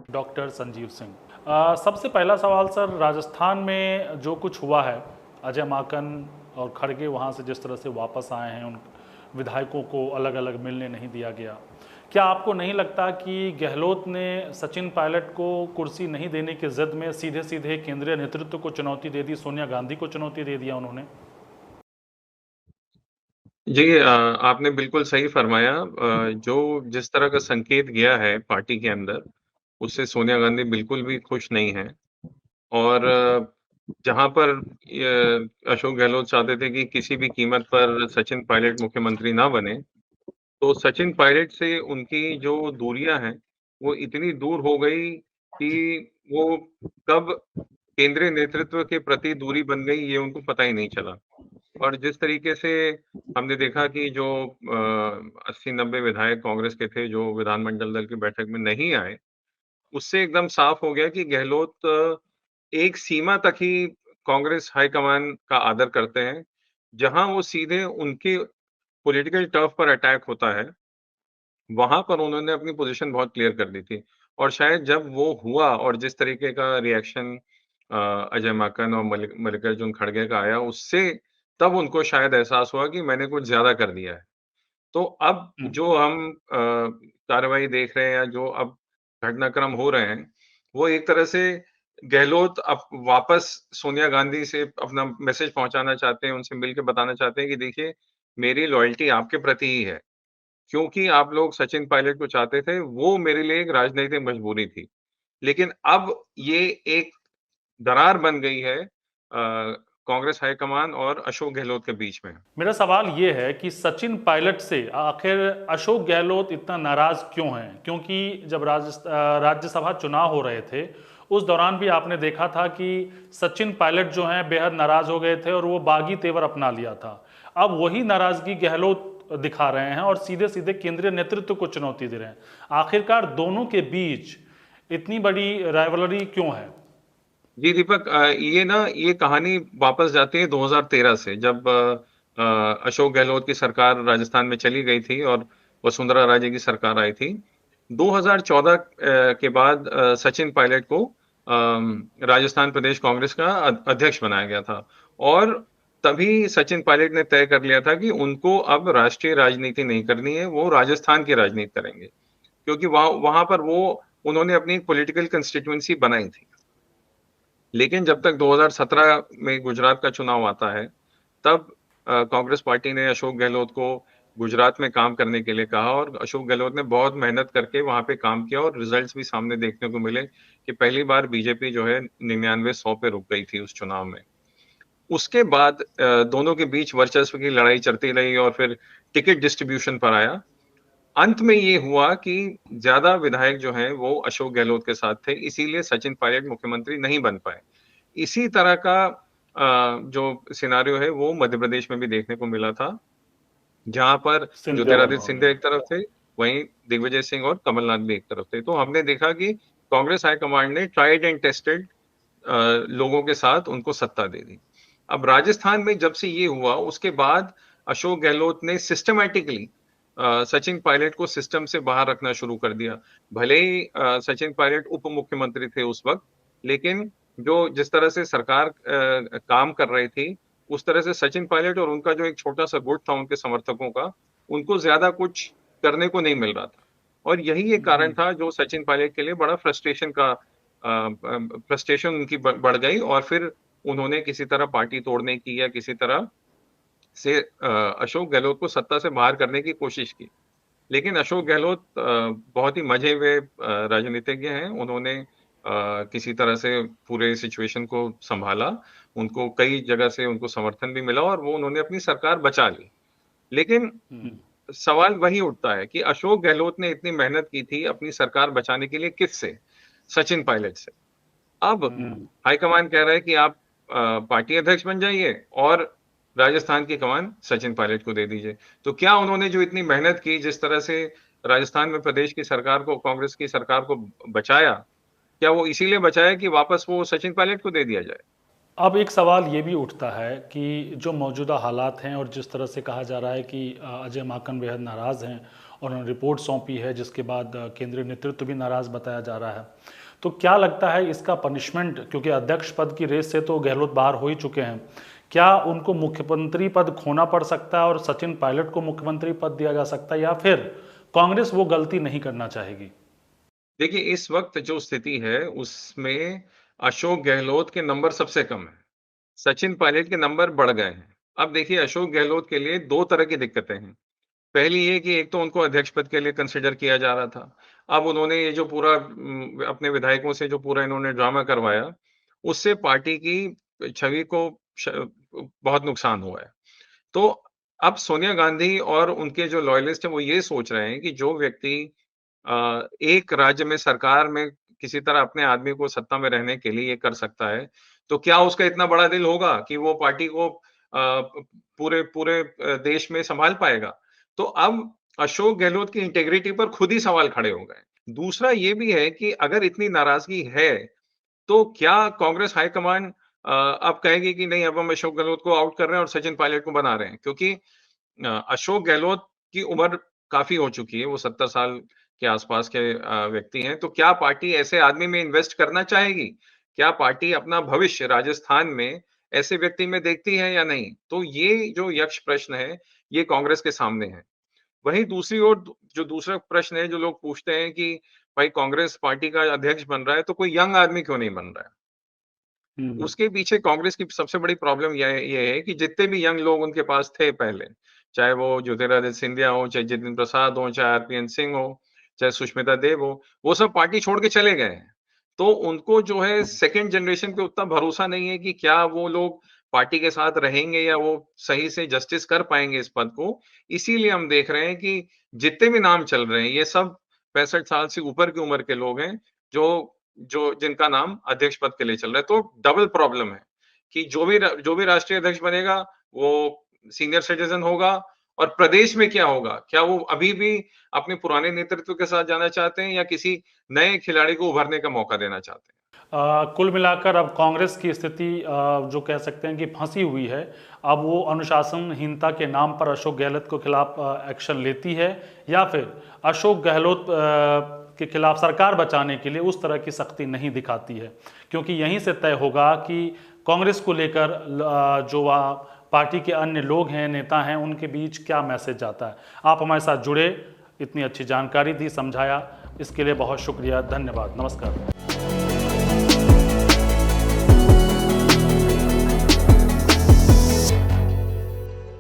Doctor Sanjeev Singh. सबसे पहला सवाल सर, राजस्थान में जो कुछ हुआ है, अजय माकन और खड़गे वहाँ से जिस तरह से वापस आए हैं, उन विधायकों को अलग अलग मिलने नहीं दिया गया, क्या आपको नहीं लगता कि गहलोत ने सचिन पायलट को कुर्सी नहीं देने की जिद में सीधे सीधे केंद्रीय नेतृत्व को चुनौती दे दी, सोनिया गांधी को चुनौती दे दिया उन्होंने? जी आपने बिल्कुल सही फरमाया जो जिस तरह का संकेत गया है पार्टी के अंदर, उससे सोनिया गांधी बिल्कुल भी खुश नहीं हैं और जहाँ पर अशोक गहलोत चाहते थे कि किसी भी कीमत पर सचिन पायलट मुख्यमंत्री ना बने, तो सचिन पायलट से उनकी जो दूरियां हैं, वो इतनी दूर हो गई कि वो कब केंद्रीय नेतृत्व के प्रति दूरी बन गई, ये उनको पता ही नहीं चला। और जिस तरीके से हमने देखा कि जो 80-90 विधायक कांग्रेस के थे, जो विधानमंडल दल की बैठक में नहीं आए, उससे एकदम साफ हो गया कि गहलोत एक सीमा तक ही कांग्रेस हाईकमान का आदर करते हैं। जहां वो सीधे उनके पॉलिटिकल टर्फ पर अटैक होता है, वहां पर उन्होंने अपनी पोजीशन बहुत क्लियर कर दी थी। और शायद जब वो हुआ और जिस तरीके का रिएक्शन अजय माकन और मल्लिकार्जुन खड़गे का आया, उससे तब उनको शायद एहसास हुआ कि मैंने कुछ ज़्यादा कर दिया है। तो अब जो हम कार्रवाई देख रहे हैं या जो अब घटनाक्रम हो रहे हैं, वो एक तरह से गहलोत अब वापस सोनिया गांधी से अपना मैसेज पहुँचाना चाहते हैं, उनसे मिल के बताना चाहते हैं कि देखिए, मेरी लॉयल्टी आपके प्रति ही है। क्योंकि आप लोग सचिन पायलट को चाहते थे, वो मेरे लिए एक राजनैतिक मजबूरी थी। लेकिन अब ये एक दरार बन गई है कांग्रेस हाईकमान और अशोक गहलोत के बीच में। मेरा सवाल ये है कि सचिन पायलट से आखिर अशोक गहलोत इतना नाराज क्यों हैं? क्योंकि जब राज्यसभा चुनाव हो रहे थे, उस दौरान भी आपने देखा था कि सचिन पायलट जो हैं बेहद नाराज हो गए थे और वो बागी तेवर अपना लिया था। अब वही नाराजगी गहलोत दिखा रहे हैं और सीधे सीधे केंद्रीय नेतृत्व को चुनौती दे रहे हैं। आखिरकार दोनों के बीच इतनी बड़ी राइवलरी क्यों है? जी दीपक ये कहानी वापस जाती है 2013 से जब अशोक गहलोत की सरकार राजस्थान में चली गई थी और वसुंधरा राजे की सरकार आई थी। 2014 के बाद सचिन पायलट को राजस्थान प्रदेश कांग्रेस का अध्यक्ष बनाया गया था और तभी सचिन पायलट ने तय कर लिया था कि उनको अब राष्ट्रीय राजनीति नहीं करनी है, वो राजस्थान की राजनीति करेंगे। क्योंकि वहाँ वहाँ पर वो उन्होंने अपनी पॉलिटिकल कंस्टिट्यूएंसी बनाई थी। लेकिन जब तक 2017 में गुजरात का चुनाव आता है, तब कांग्रेस पार्टी ने अशोक गहलोत को गुजरात में काम करने के लिए कहा और अशोक गहलोत ने बहुत मेहनत करके वहाँ पे काम किया और रिजल्ट्स भी सामने देखने को मिले कि पहली बार बीजेपी जो है 99-100 पे रुक गई थी उस चुनाव में। उसके बाद दोनों के बीच वर्चस्व की लड़ाई चलती रही और फिर टिकट डिस्ट्रीब्यूशन पर आया। अंत में ये हुआ कि ज़्यादा विधायक जो हैं वो अशोक गहलोत के साथ थे, इसीलिए सचिन पायलट मुख्यमंत्री नहीं बन पाए। इसी तरह का जो सिनेरियो है वो मध्य प्रदेश में भी देखने को मिला था, जहाँ पर सिंधिया ज्योतिरादित्य बनवाओगे? सिंधिया एक तरफ थे, वहीं दिग्विजय सिंह और कमलनाथ भी एक तरफ थे। तो हमने देखा कि कांग्रेस हाईकमांड ने ट्राइड एंड टेस्टेड लोगों के साथ उनको सत्ता दे दी। अब राजस्थान में जब से ये हुआ, उसके बाद अशोक गहलोत ने सिस्टमैटिकली सचिन पायलट को सिस्टम से बाहर रखना शुरू कर दिया। भले ही सचिन पायलट उप मुख्यमंत्री थे उस वक़्त, लेकिन जो जिस तरह से सरकार काम कर रही थी, उस तरह से सचिन पायलट और उनका जो एक छोटा-सा गुट था उनके समर्थकों का, उनको ज़्यादा कुछ करने को नहीं मिल रहा था। और यही एक कारण था जो सचिन पायलट के लिए बड़ा फ्रस्ट्रेशन उनकी बढ़ गई और फिर उन्होंने किसी तरह पार्टी तोड़ने की या किसी तरह से अशोक गहलोत को सत्ता से बाहर करने की कोशिश की। लेकिन अशोक गहलोत बहुत ही मंझे हुए राजनीतिज्ञ हैं। उन्होंने किसी तरह से पूरे सिचुएशन को सँभाला। उनको कई जगह से उनको समर्थन भी मिला और वो उन्होंने अपनी सरकार बचा ली। लेकिन सवाल वही उठता है कि अशोक गहलोत ने इतनी मेहनत की थी अपनी सरकार बचाने के लिए किससे? सचिन पायलट से। अब हाईकमान कह रहा है कि आप पार्टी अध्यक्ष बन जाइए और राजस्थान की कमान सचिन पायलट को दे दीजिए। तो क्या उन्होंने जो इतनी मेहनत की, जिस तरह से राजस्थान में प्रदेश की सरकार को, कांग्रेस की सरकार को बचाया, क्या वो इसीलिए बचाया कि वापस वो सचिन पायलट को दे दिया जाए? अब एक सवाल ये भी उठता है कि जो मौजूदा हालात हैं और जिस तरह से कहा जा रहा है कि अजय माकन बेहद नाराज़ हैं उन्होंने रिपोर्ट सौंपी है, जिसके बाद केंद्रीय नेतृत्व भी नाराज़ बताया जा रहा है। तो क्या लगता है इसका पनिशमेंट, क्योंकि अध्यक्ष पद की रेस से तो गहलोत बाहर हो ही चुके हैं, क्या उनको मुख्यमंत्री पद खोना पड़ सकता है और सचिन पायलट को मुख्यमंत्री पद दिया जा सकता है, या फिर कांग्रेस वो गलती नहीं करना चाहेगी? देखिए, इस वक़्त जो स्थिति है, उसमें अशोक गहलोत के नंबर सबसे कम हैं। सचिन पायलट के नंबर बढ़ गए हैं। अब देखिए, अशोक गहलोत के लिए 2 तरह की दिक्कतें हैं। पहली ये कि एक तो उनको अध्यक्ष पद के लिए कंसिडर किया जा रहा था। अब उन्होंने ये जो पूरा अपने विधायकों से जो पूरा इन्होंने ड्रामा करवाया, उससे पार्टी की छवि को श बहुत नुकसान हुआ है। तो अब सोनिया गांधी और उनके जो लॉयलिस्ट हैं, वो ये सोच रहे हैं कि जो व्यक्ति एक राज्य में सरकार में किसी तरह अपने आदमी को सत्ता में रहने के लिए ये कर सकता है, तो क्या उसका इतना बड़ा दिल होगा कि वो पार्टी को पूरे पूरे देश में सँभाल पाएगा? तो अब अशोक गहलोत की इंटीग्रिटी पर खुद ही सवाल खड़े हो गए। दूसरा ये भी है कि अगर इतनी नाराज़गी है, तो क्या कांग्रेस हाईकमान अब कहेगी कि नहीं, अब हम अशोक गहलोत को आउट कर रहे हैं और सचिन पायलट को बना रहे हैं? क्योंकि अशोक गहलोत की उम्र काफ़ी हो चुकी है, वो 70 साल के आसपास के व्यक्ति हैं, तो क्या पार्टी ऐसे आदमी में इन्वेस्ट करना चाहेगी? क्या पार्टी अपना भविष्य राजस्थान में ऐसे व्यक्ति में देखती है या नहीं? तो ये जो यक्ष प्रश्न है, ये कांग्रेस के सामने है। वहीं दूसरी ओर जो दूसरा प्रश्न है, जो लोग पूछते हैं कि भाई, कांग्रेस पार्टी का अध्यक्ष बन रहा है, तो कोई यंग आदमी क्यों नहीं बन रहा है? हम्म। उसके पीछे कांग्रेस की सबसे बड़ी प्रॉब्लम ये है कि जितने भी यंग लोग उनके पास थे पहले, चाहे वो ज्योतिरादित्य सिंधिया हो, चाहे जितिन प्रसाद हो, चाहे आरपीएन सिंह हो, चाहे सुष्मिता देव हो, वो सब पार्टी छोड़ के चले गए हैं। तो उनको जो है सेकंड जनरेशन पे उतना भरोसा नहीं है कि क्या वो लोग पार्टी के साथ रहेंगे या वो सही से जस्टिस कर पाएँगे इस पद को। इसीलिए हम देख रहे हैं कि जितने भी नाम चल रहे हैं, ये सब 65 साल से ऊपर की उम्र के लोग हैं, जो जो जिनका नाम अध्यक्ष पद के लिए चल रहा है। तो डबल प्रॉब्लम है कि जो भी राष्ट्रीय अध्यक्ष बनेगा, वो सीनियर सिटीज़न होगा, और प्रदेश में क्या होगा? क्या वो अभी भी अपने पुराने नेतृत्व के साथ जाना चाहते हैं या किसी नए खिलाड़ी को उभरने का मौका देना चाहते हैं? कुल मिलाकर अब कांग्रेस की स्थिति जो कह सकते हैं कि फंसी हुई है। अब वो अनुशासनहीनता के नाम पर अशोक गहलोत के खिलाफ एक्शन लेती है, या फिर अशोक गहलोत के खिलाफ सरकार बचाने के लिए उस तरह की सख्ती नहीं दिखाती है, क्योंकि यहीं से तय होगा कि कांग्रेस को लेकर जो पार्टी के अन्य लोग हैं, नेता हैं, उनके बीच क्या मैसेज जाता है। आप हमारे साथ जुड़े, इतनी अच्छी जानकारी दी, समझाया, इसके लिए बहुत शुक्रिया, धन्यवाद, नमस्कार।